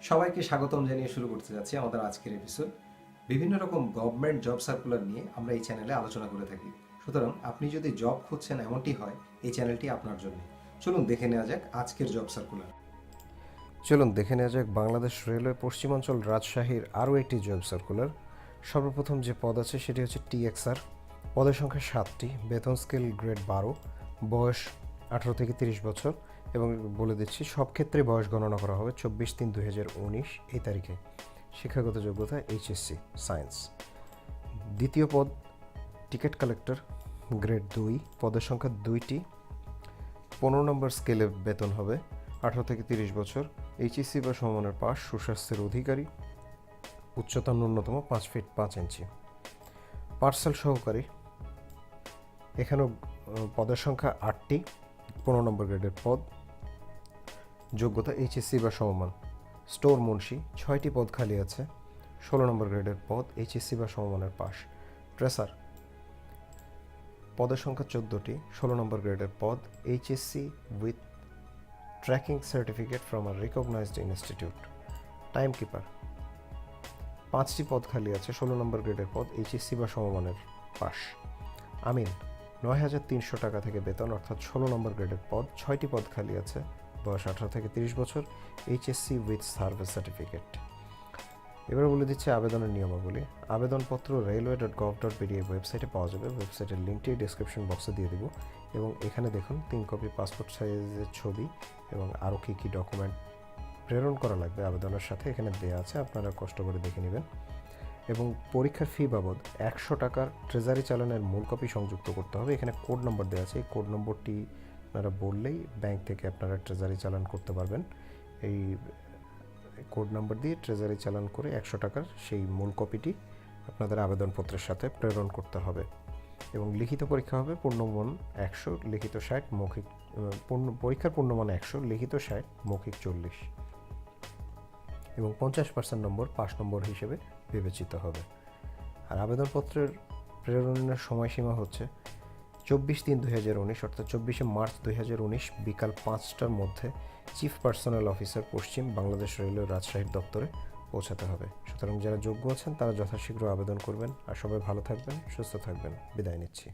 সবাইকে স্বাগতম জানিয়ে শুরু করতে যাচ্ছি আমাদের আজকের এপিসোড। বিভিন্ন রকম গভর্নমেন্ট জব সার্কুলার নিয়ে আমরা এই চ্যানেলে আলোচনা করে থাকি। সুতরাং আপনি যদি জব খুঁজছেন এমনটি হয়, এই চ্যানেলটি আপনার জন্য। চলুন দেখে নেওয়া যাক আজকের জব সার্কুলার। বাংলাদেশ রেলওয়ে পশ্চিমাঞ্চল রাজশাহীর আরও একটি জব সার্কুলার। সর্বপ্রথম যে পদ আছে সেটি হচ্ছে টিএক্সআর। পদের সংখ্যা 7টি, বেতন স্কেল গ্রেড 12, বয়স 18 থেকে 30 বছর এবং বলে দিচ্ছি সব ক্ষেত্রে বয়স গণনা করা হবে 24/3/2019 এই তারিখে। শিক্ষাগত যোগ্যতা এইচএসসি সায়েন্স। দ্বিতীয় পদ টিকিট কালেক্টর গ্রেড 2, পদের সংখ্যা 2টি, 15 নম্বর স্কেলে বেতন হবে 18 থেকে 30 বছর, এইচএসসি বা সমমানের পাস, সুস্বাস্থ্যের অধিকারী, উচ্চতা ন্যূনতম 5 ফিট 5 ইঞ্চি। পার্সেল সহকারী, এখানেও পদের সংখ্যা 8টি, 15 নম্বর গ্রেডের পদ, যোগ্যতা এইচএসসি বা সমমান। স্টোর মুন্সি 6টি পদ খালি আছে, 16 নম্বর গ্রেডের পদ, এইচএসসি বা সমমানের পাস। ট্রেসার পদের সংখ্যা 14টি, 16 নম্বর গ্রেডের পদ, HSC with tracking certificate from a recognized institute. Time keeper 5টি পদ খালি আছে, 16 নম্বর গ্রেডের পদ, এইচএসসি বা সমমানের পাস। আমিন 9,300 টাকা থেকে বেতন, অর্থাৎ 16 নম্বর গ্রেডের পদ, 6টি পদ খালি আছে, বয়স 18 থেকে 30 বছর, এইচএসসি উইথ সার্ভিস সার্টিফিকেট। এবার বলে দিচ্ছে আবেদনের নিয়মাবলী। আবেদনপত্র railway.gov.bd ওয়েবসাইটে পাওয়া যাবে। ওয়েবসাইটের লিঙ্কটি ডেসক্রিপশন বক্সে দিয়ে দেবো এবং এখানে দেখুন 3 কপি পাসপোর্ট সাইজের ছবি এবং আরও কী কী ডকুমেন্ট প্রেরণ করা লাগবে আবেদনের সাথে এখানে দেওয়া আছে, আপনারা কষ্ট করে দেখে নেবেন। এবং পরীক্ষার ফি বাবদ 100 টাকার ট্রেজারি চালানের মূল কপি সংযুক্ত করতে হবে। এখানে কোড নম্বর দেওয়া আছে, এই কোড নম্বরটি আপনারা বললেই ব্যাংক থেকে আপনারা ট্রেজারি চালান করতে পারবেন। এই কোড নাম্বার দিয়ে ট্রেজারি চালান করে 100 টাকার সেই মূল কপিটি আপনাদের আবেদনপত্রের সাথে প্রেরণ করতে হবে। এবং লিখিত পরীক্ষা হবে পূর্ণমান 100, লিখিত 60, মৌখিক পরীক্ষার পূর্ণমান 100, লিখিত 60, মৌখিক 40 এবং 50% নম্বর পাস নম্বর হিসেবে বিবেচিত হবে। আর আবেদনপত্রের প্রেরণের সময়সীমা হচ্ছে 24/3/2019 অর্থাৎ 24শে মার্চ 2019 বিকাল 5টার মধ্যে চিফ পার্সোনাল অফিসার পশ্চিম বাংলাদেশ রেলওয়ে রাজশাহীর দপ্তরে পৌঁছাতে হবে। সুতরাং যারা যোগ্য আছেন তারা যথাশীঘ্র আবেদন করবেন। আর সবাই ভালো থাকবেন, সুস্থ থাকবেন। বিদায় নিচ্ছি।